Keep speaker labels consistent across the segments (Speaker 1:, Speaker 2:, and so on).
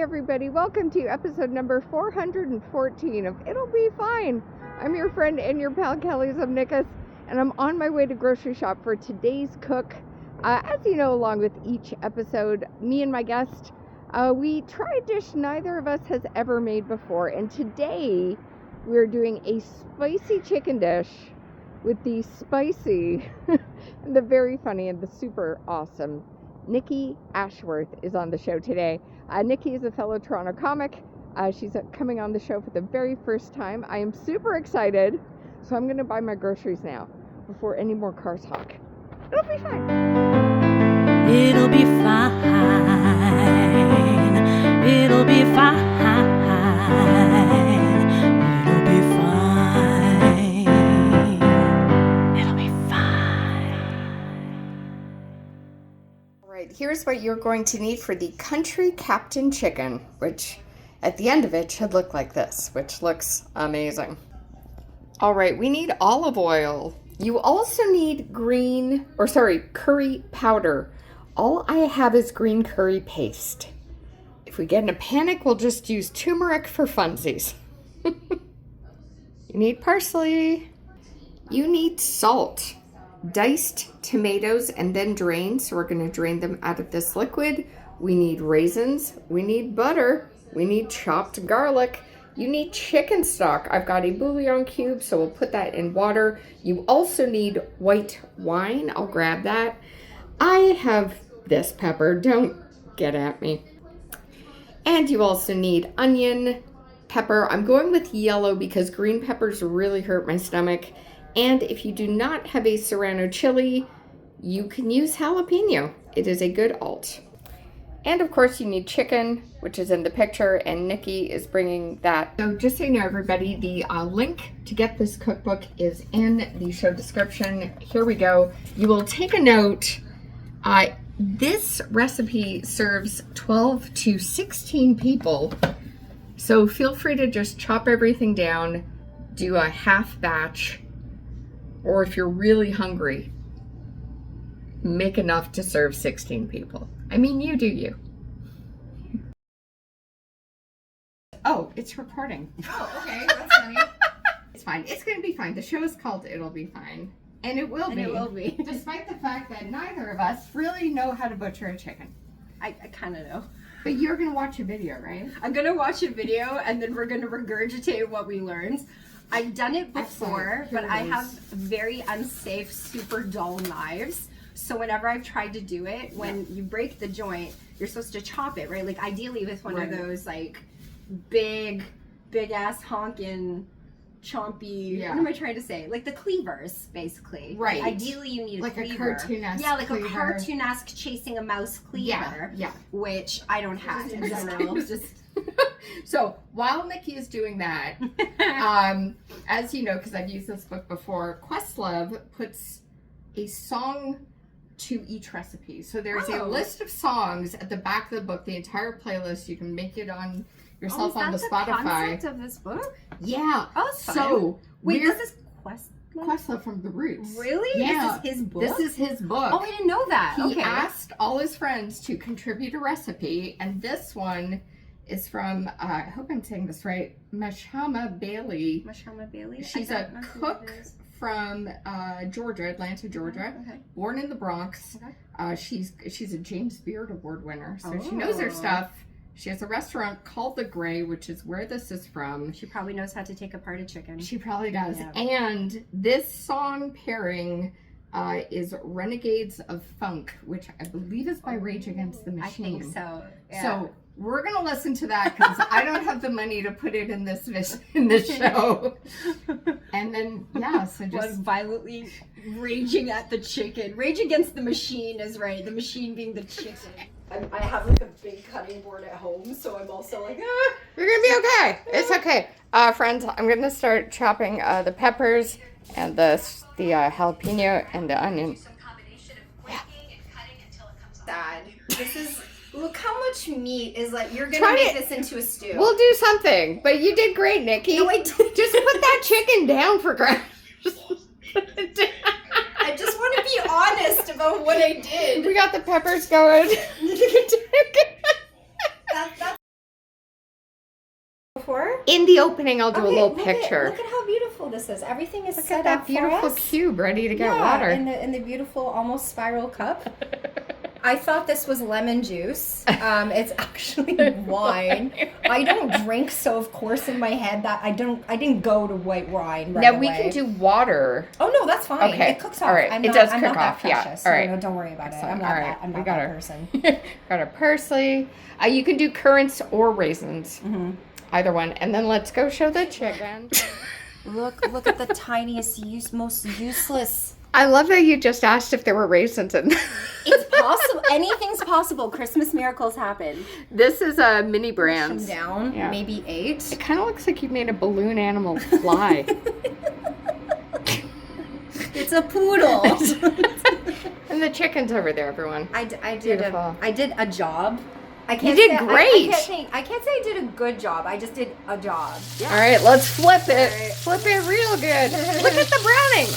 Speaker 1: everybody, welcome to episode number 414 of It'll Be Fine. I'm your friend and your pal Kelly Zemnickis, and I'm on my way to grocery shop for today's cook. As you know, along with each episode, me and my guest, we try a dish neither of us has ever made before, and today we're doing a spicy chicken dish with the spicy, the very funny, and the super awesome Nikki Ashworth is on the show today. Nikki is a fellow Toronto comic. She's coming on the show for the very first time. I am super excited, so I'm going to buy my groceries now before any more car talk. It'll be fine.
Speaker 2: It'll be fine. It'll be fine. It'll be fine. It'll be fine.
Speaker 1: All right, here's what you're going to need for the Country Captain chicken, which at the end of it should look like this, which looks amazing. All right, we need olive oil. You also need curry powder. All I have is green curry paste. If we get in a panic, we'll just use turmeric for funsies. You need parsley. You need salt, diced tomatoes, and then drained. So we're going to drain them out of this liquid. We need raisins. We need butter. We need chopped garlic. You need chicken stock. I've got a bouillon cube, so we'll put that in water. You also need white wine. I'll grab that. I have this pepper. Don't get at me. And you also need onion, pepper. I'm going with yellow because green peppers really hurt my stomach. And if you do not have a serrano chili, you can use jalapeno. It is a good alt. And of course you need chicken, which is in the picture, and Nikki is bringing that. So just so you know, everybody, the link to get this cookbook is in the show description. Here we go. You will take a note. This recipe serves 12 to 16 people. So feel free to just chop everything down, do a half batch, or if you're really hungry, make enough to serve 16 people. I mean, you do you. Oh, it's recording.
Speaker 3: Oh, okay, that's funny.
Speaker 1: It's fine. It's going to be fine. The show is called It'll Be Fine. And it will be.
Speaker 3: It will be.
Speaker 1: Despite the fact that neither of us really know how to butcher a chicken.
Speaker 3: I kind of know.
Speaker 1: But you're going to watch a video, right?
Speaker 3: I'm going to watch a video and then we're going to regurgitate what we learned. I've done it before, but I have very unsafe, super dull knives. So whenever I've tried to do it, when you break the joint, you're supposed to chop it, right? Like ideally with one of those like big ass honkin' chompy, what am I trying to say? Like the cleavers, basically.
Speaker 1: Right.
Speaker 3: Like ideally you need
Speaker 1: like
Speaker 3: a cleaver.
Speaker 1: A cartoon-esque
Speaker 3: like
Speaker 1: cleaver.
Speaker 3: a cartoon-esque chasing a mouse cleaver.
Speaker 1: Yeah.
Speaker 3: Which I don't have in general.
Speaker 1: So while Nikki is doing that, as you know, because I've used this book before, Questlove puts a song to each recipe. So there's a list of songs at the back of the book, the entire playlist. You can make it on yourself on the Spotify.
Speaker 3: The concept of this book?
Speaker 1: Yeah.
Speaker 3: Oh, it's fun.
Speaker 1: So
Speaker 3: wait, this is
Speaker 1: Questlove from The Roots.
Speaker 3: Really?
Speaker 1: Yeah.
Speaker 3: This is his book?
Speaker 1: This is his book.
Speaker 3: Oh, I didn't know that.
Speaker 1: He asked all his friends to contribute a recipe, and this one is from, I hope I'm saying this right, Mashama Bailey.
Speaker 3: Mashama Bailey?
Speaker 1: She's a cook from Georgia, Atlanta, Georgia. Okay. Born in the Bronx. Okay. She's a James Beard Award winner, so she knows her stuff. She has a restaurant called The Gray, which is where this is from.
Speaker 3: She probably knows how to take apart a chicken.
Speaker 1: She probably does. Yeah. And this song pairing is Renegades of Funk, which I believe is by Rage Against the Machine.
Speaker 3: I think so. Yeah.
Speaker 1: So we're going to listen to that because I don't have the money to put it in this show. And then, so just
Speaker 3: violently raging at the chicken. Rage Against the Machine is right. The machine being the chicken. I have like a big cutting board at home, so I'm also like,
Speaker 1: You're going to be okay. It's okay. Friends, I'm going to start chopping the peppers and the jalapeno and the onion.
Speaker 3: Sad. This is... Look how much meat is like. You're gonna make this into a stew.
Speaker 1: We'll do something, but you did great, Nikki.
Speaker 3: No, I didn't.
Speaker 1: Just put that chicken down for Christ.
Speaker 3: I just want to be honest about what I did.
Speaker 1: We got the peppers going.
Speaker 3: Before?
Speaker 1: In the opening, I'll do a little
Speaker 3: look
Speaker 1: picture.
Speaker 3: Look at how beautiful this is. Everything is
Speaker 1: Look
Speaker 3: set
Speaker 1: at that
Speaker 3: up
Speaker 1: beautiful
Speaker 3: for us.
Speaker 1: cube ready to get
Speaker 3: Yeah,
Speaker 1: water.
Speaker 3: in the beautiful, almost spiral cup. I thought this was lemon juice. It's actually wine. I don't drink, so of course in my head that I didn't go to white wine right
Speaker 1: Now
Speaker 3: away.
Speaker 1: we can do water.
Speaker 3: Oh no, that's fine.
Speaker 1: Okay.
Speaker 3: It cooks off.
Speaker 1: All right.
Speaker 3: I'm
Speaker 1: It
Speaker 3: not,
Speaker 1: does
Speaker 3: I'm
Speaker 1: cook
Speaker 3: not that
Speaker 1: off. Yeah.
Speaker 3: precious.
Speaker 1: All right.
Speaker 3: No, don't worry about it. I'm not
Speaker 1: All right.
Speaker 3: that. I'm
Speaker 1: We
Speaker 3: not
Speaker 1: got
Speaker 3: that
Speaker 1: our
Speaker 3: person.
Speaker 1: got our parsley. You can do currants or raisins.
Speaker 3: Mm-hmm.
Speaker 1: Either one. And then let's go show the chicken.
Speaker 3: Look at the tiniest, most useless.
Speaker 1: I love that you just asked if there were raisins in.
Speaker 3: It's possible. Anything's possible. Christmas miracles happen.
Speaker 1: This is a mini brands.
Speaker 3: Down,
Speaker 1: Yeah.
Speaker 3: maybe 8.
Speaker 1: It kind of looks like you made a balloon animal fly.
Speaker 3: It's a poodle.
Speaker 1: And the chicken's over there, everyone.
Speaker 3: I
Speaker 1: Beautiful.
Speaker 3: did a job. I can't
Speaker 1: did
Speaker 3: say,
Speaker 1: great.
Speaker 3: I can't say I did a good job. I just did a job.
Speaker 1: All right, let's flip it.
Speaker 3: All right.
Speaker 1: Flip it real good. Look at the browning.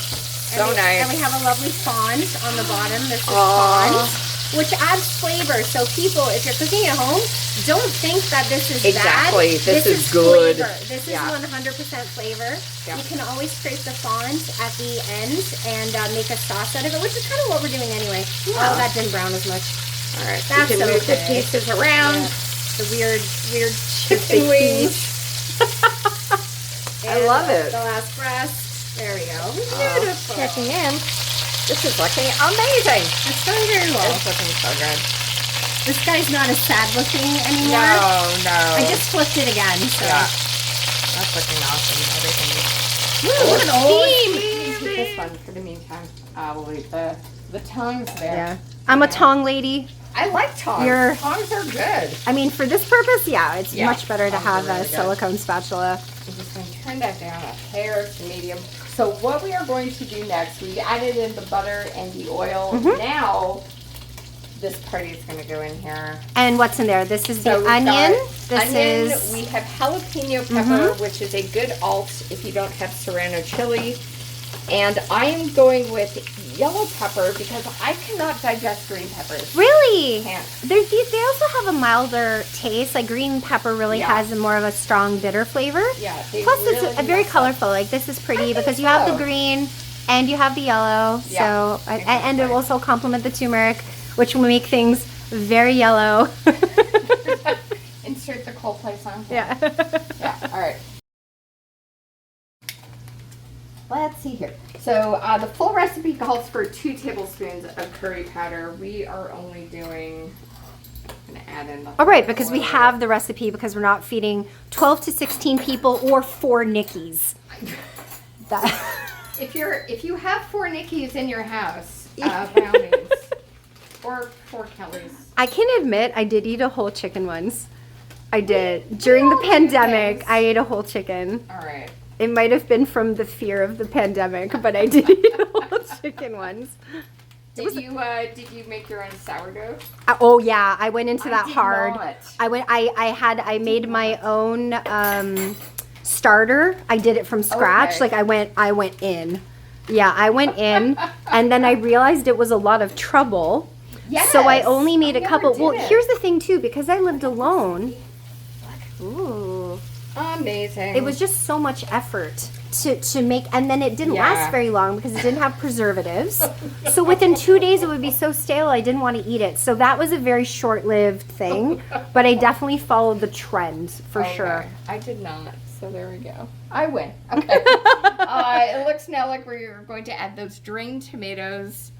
Speaker 1: So nice.
Speaker 3: And we have a lovely fond on the bottom. This is
Speaker 1: Aw.
Speaker 3: fond, which adds flavor. So people, if you're cooking at home, don't think that this is
Speaker 1: Exactly.
Speaker 3: bad.
Speaker 1: This is good.
Speaker 3: Flavor. This is
Speaker 1: Yeah.
Speaker 3: 100% flavor.
Speaker 1: Yeah.
Speaker 3: You can always scrape the fond at the end and make a sauce out of it, which is kind of what we're doing anyway.
Speaker 1: Yeah.
Speaker 3: Oh, that didn't brown as much.
Speaker 1: All right,
Speaker 3: That's
Speaker 1: you can move the
Speaker 3: okay.
Speaker 1: pieces around.
Speaker 3: Yeah. The weird
Speaker 1: Chicken
Speaker 3: chicken
Speaker 1: wings. I
Speaker 3: And
Speaker 1: love it.
Speaker 3: The last breast. There we go.
Speaker 1: Oh,
Speaker 3: Beautiful.
Speaker 1: checking in. This is looking amazing.
Speaker 3: It's done very well.
Speaker 1: It's looking so good.
Speaker 3: This guy's not as sad looking anymore.
Speaker 1: No.
Speaker 3: I just flipped it again. So.
Speaker 1: Yeah. That's looking awesome. Everything.
Speaker 3: Ooh, look at the
Speaker 1: Keep this one for the meantime. We'll leave the tongs there.
Speaker 3: Yeah. I'm a tong lady.
Speaker 1: I like tongs.
Speaker 3: You're-
Speaker 1: Tongs are good.
Speaker 3: I mean, for this purpose, yeah, it's
Speaker 1: Yeah,
Speaker 3: much better to
Speaker 1: tongs
Speaker 3: have
Speaker 1: are really
Speaker 3: a
Speaker 1: good.
Speaker 3: silicone spatula.
Speaker 1: I'm just going to turn that down a hair to medium. So what we are going to do next, we added in the butter and the oil.
Speaker 3: Mm-hmm.
Speaker 1: Now, this party is going to go in here.
Speaker 3: And what's in there? This is
Speaker 1: So
Speaker 3: the
Speaker 1: we've
Speaker 3: onion.
Speaker 1: got
Speaker 3: This
Speaker 1: onion.
Speaker 3: is Mm-hmm.
Speaker 1: We have jalapeno pepper, which is a good alt if you don't have serrano chili. And I am going with yellow pepper because I cannot digest green peppers.
Speaker 3: really.
Speaker 1: Can't.
Speaker 3: They also have a milder taste. Like green pepper really
Speaker 1: Yeah.
Speaker 3: has a more of a strong bitter flavor.
Speaker 1: Yeah. They
Speaker 3: Plus,
Speaker 1: really
Speaker 3: it's a very
Speaker 1: mess up.
Speaker 3: colorful. Like this is pretty
Speaker 1: think
Speaker 3: because you have
Speaker 1: so.
Speaker 3: the green and you have the yellow.
Speaker 1: Yeah,
Speaker 3: So and it
Speaker 1: exactly.
Speaker 3: also complement the turmeric, which will make things very yellow.
Speaker 1: Insert the cold plate on.
Speaker 3: Yeah.
Speaker 1: Yeah. All right. Let's see here. So the full recipe calls for 2 tablespoons of curry powder. We are only doing. I'm gonna add in the.
Speaker 3: All right, because we
Speaker 1: oil.
Speaker 3: have the recipe because we're not feeding 12 to 16 people or 4 Nickies. That.
Speaker 1: If you have 4 Nickies in your house, by all means, or 4 Kellys.
Speaker 3: I can admit I did eat a whole chicken once. I did. During the
Speaker 1: all do
Speaker 3: pandemic,
Speaker 1: things.
Speaker 3: I ate a whole chicken.
Speaker 1: All right.
Speaker 3: It might have been from the fear of the pandemic, but I did eat a whole chicken once.
Speaker 1: Did you make your own sourdough?
Speaker 3: Oh yeah, I went into that
Speaker 1: did
Speaker 3: hard.
Speaker 1: not.
Speaker 3: I made my own starter. I did it from scratch.
Speaker 1: Okay.
Speaker 3: Like I went in. Yeah, I went in and then I realized it was a lot of trouble.
Speaker 1: Yes.
Speaker 3: So I only made
Speaker 1: I
Speaker 3: a
Speaker 1: never
Speaker 3: couple.
Speaker 1: did
Speaker 3: Well,
Speaker 1: it.
Speaker 3: here's the thing too, because I lived alone. Ooh.
Speaker 1: Amazing.
Speaker 3: It was just so much effort to make, and then it didn't
Speaker 1: Yeah.
Speaker 3: last very long because it didn't have preservatives. So within 2 days it would be so stale I didn't want to eat it. So that was a very short-lived thing, but I definitely followed the trend for
Speaker 1: Okay.
Speaker 3: sure.
Speaker 1: I did not. So there we go. I win. Okay. It looks now like we're going to add those drained tomatoes.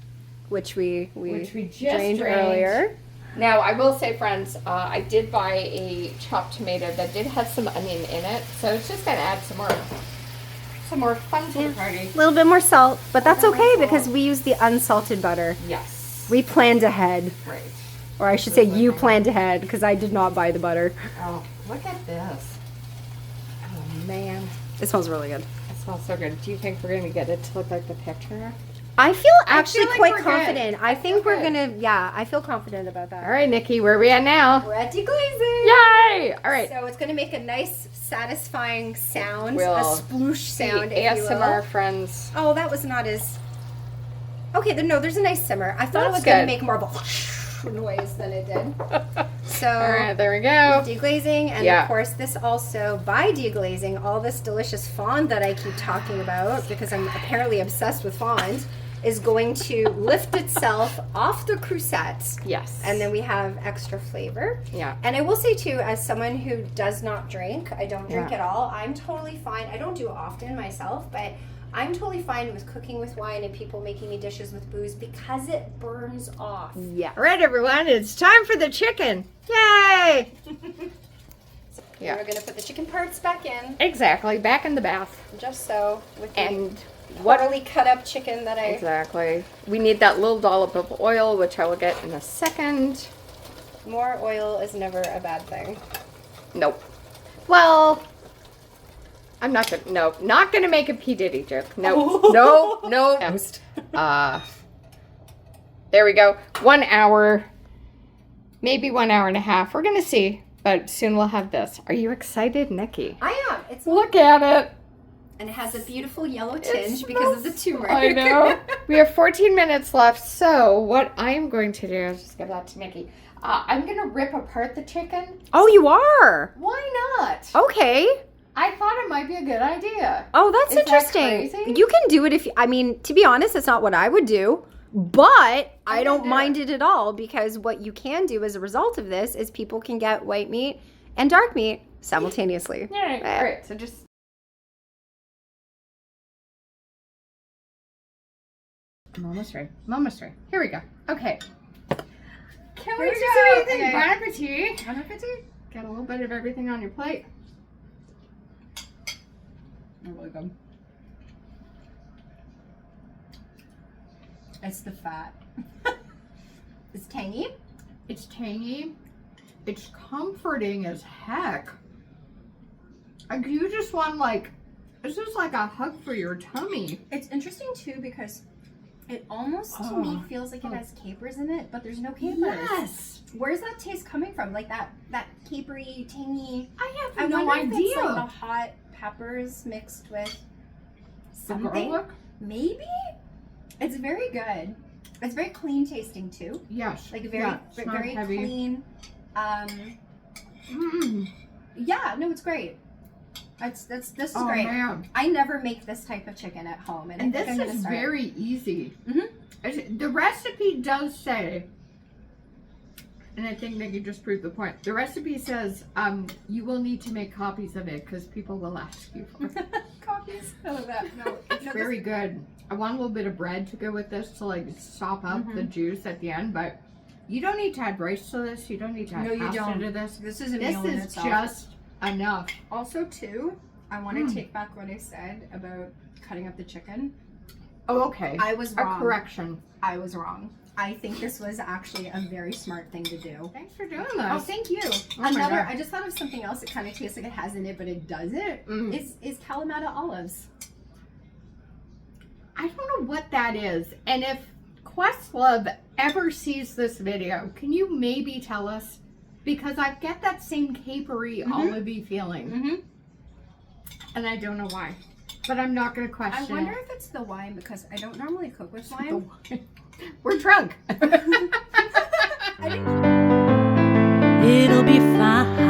Speaker 3: Which we
Speaker 1: Which we just
Speaker 3: drained
Speaker 1: drained.
Speaker 3: earlier.
Speaker 1: Now, I will say, friends, I did buy a chopped tomato that did have some onion in it, so it's just going to add some more fun to the party.
Speaker 3: A little bit more salt, but that's
Speaker 1: little more
Speaker 3: okay because
Speaker 1: salt.
Speaker 3: we used the unsalted butter.
Speaker 1: Yes.
Speaker 3: We planned ahead,
Speaker 1: Right.
Speaker 3: or I should say you planned ahead because I did not buy the butter.
Speaker 1: Oh, look at this. Oh, man.
Speaker 3: It smells really good.
Speaker 1: It smells so good. Do you think we're going to get it to look like the picture?
Speaker 3: I feel actually
Speaker 1: like
Speaker 3: quite
Speaker 1: we're good.
Speaker 3: confident. I think we're
Speaker 1: good.
Speaker 3: gonna, yeah, I feel confident about that.
Speaker 1: All right, Nikki, where are we at now?
Speaker 3: We're at deglazing.
Speaker 1: Yay! All right.
Speaker 3: So it's gonna make a nice, satisfying sound,
Speaker 1: We'll
Speaker 3: a sploosh sound,
Speaker 1: The
Speaker 3: if you
Speaker 1: ASMR
Speaker 3: will.
Speaker 1: friends.
Speaker 3: Oh, that was not as. Okay, no, there's a nice simmer. I thought it
Speaker 1: That's
Speaker 3: was gonna
Speaker 1: good.
Speaker 3: make more of a. noise than it did. So
Speaker 1: All right, there we go.
Speaker 3: deglazing, and
Speaker 1: Yeah.
Speaker 3: of course this also, by deglazing, all this delicious fond that I keep talking about, because I'm apparently obsessed with fond, is going to lift itself off the crusettes.
Speaker 1: Yes.
Speaker 3: And then we have extra flavor.
Speaker 1: Yeah.
Speaker 3: And I will say too, as someone who does not drink, I don't drink
Speaker 1: Yeah.
Speaker 3: at all, I'm totally fine. I don't do it often myself, but I'm totally fine with cooking with wine and people making me dishes with booze because it burns off.
Speaker 1: Yeah.
Speaker 4: All right, everyone, it's time for the chicken. Yay!
Speaker 1: Yeah.
Speaker 3: We're gonna put the chicken parts back in,
Speaker 1: Exactly. Back in the bath.
Speaker 3: just so, with the
Speaker 1: And what
Speaker 3: quarterly cut up chicken that I...
Speaker 1: exactly? We need that little dollop of oil, which I will get in a second.
Speaker 3: More oil is never a bad thing.
Speaker 1: Nope. Well, I'm not gonna make a P. Diddy joke. Nope. No. There we go. 1 hour, maybe 1 hour and a half. We're gonna see, but soon we'll have this. Are you excited, Nikki?
Speaker 3: I am. It's
Speaker 1: Look at it.
Speaker 3: and it has a beautiful yellow tinge because of the turmeric.
Speaker 1: I know. We have 14 minutes left, so what I am going to do is just give that to Nikki. I'm gonna rip apart the chicken.
Speaker 4: Oh, you are?
Speaker 1: Why not?
Speaker 4: Okay.
Speaker 1: I thought it might be a good idea.
Speaker 4: Oh, that's
Speaker 1: Is that
Speaker 4: interesting.
Speaker 1: crazy?
Speaker 4: You can do it if, I mean, to be honest, it's not what I would do, but I don't
Speaker 1: do
Speaker 4: mind it at all because what you can do as a result of this is people can get white meat and dark meat simultaneously.
Speaker 1: Yeah,
Speaker 4: Yeah.
Speaker 1: great. So just. I'm almost ready. Here we go. Okay. Can we
Speaker 3: Here we
Speaker 1: just
Speaker 3: go.
Speaker 1: do anything?
Speaker 3: Okay.
Speaker 1: Bon appetit. Bon appetit. Got a little bit of everything on your plate.
Speaker 3: They're really good. It's the fat. It's tangy.
Speaker 1: It's tangy. It's comforting as heck. Like you just want this is like a hug for your tummy.
Speaker 3: It's interesting too because it almost to me feels like it has capers in it, but there's no capers.
Speaker 1: Yes.
Speaker 3: Where's that taste coming from? Like that capery, tangy.
Speaker 1: I
Speaker 3: I
Speaker 1: have no
Speaker 3: wonder if
Speaker 1: idea.
Speaker 3: it's like the hot peppers mixed with something.
Speaker 1: Garlic?
Speaker 3: Maybe. It's very good. It's very clean tasting too.
Speaker 1: Yes.
Speaker 3: Like very,
Speaker 1: Yeah, it's not
Speaker 3: very
Speaker 1: heavy.
Speaker 3: clean.
Speaker 1: Mm.
Speaker 3: Yeah, no, it's great. This is
Speaker 1: Oh
Speaker 3: great.
Speaker 1: man.
Speaker 3: I never make this type of chicken at home, and I
Speaker 1: And
Speaker 3: think
Speaker 1: this
Speaker 3: I'm gonna
Speaker 1: is
Speaker 3: start.
Speaker 1: very easy.
Speaker 3: Mhm.
Speaker 1: The recipe does say, and I think Nikki just proved the point. The recipe says you will need to make copies of it because people will ask you for it.
Speaker 3: Copies. I love that.
Speaker 1: No, it's very good. I want a little bit of bread to go with this to like sop up the juice at the end, but you don't need to add rice to this. You don't need to add
Speaker 3: No, you
Speaker 1: pasta
Speaker 3: don't.
Speaker 1: to this.
Speaker 3: This is a
Speaker 1: This
Speaker 3: meal in
Speaker 1: is
Speaker 3: itself.
Speaker 1: just enough.
Speaker 3: Also, too, I want to take back what I said about cutting up the chicken.
Speaker 1: Oh, okay.
Speaker 3: I was
Speaker 1: A
Speaker 3: wrong.
Speaker 1: correction.
Speaker 3: I was wrong. I think this was actually a very smart thing to do.
Speaker 1: Thanks for doing this.
Speaker 3: Oh, thank you.
Speaker 1: my
Speaker 3: Another,
Speaker 1: God.
Speaker 3: I just thought of something else that kind of tastes like it has in it, but it doesn't.
Speaker 1: Mm.
Speaker 3: Is Kalamata olives.
Speaker 1: I don't know what that is. And if Questlove ever sees this video, can you maybe tell us? Because I get that same capery, olivey feeling.
Speaker 3: Mm-hmm.
Speaker 1: And I don't know why. But I'm not going to
Speaker 3: I
Speaker 1: question
Speaker 3: wonder
Speaker 1: it.
Speaker 3: if it's the wine because I don't normally cook with
Speaker 1: The
Speaker 3: wine.
Speaker 1: wine. We're drunk.
Speaker 2: It'll be fine.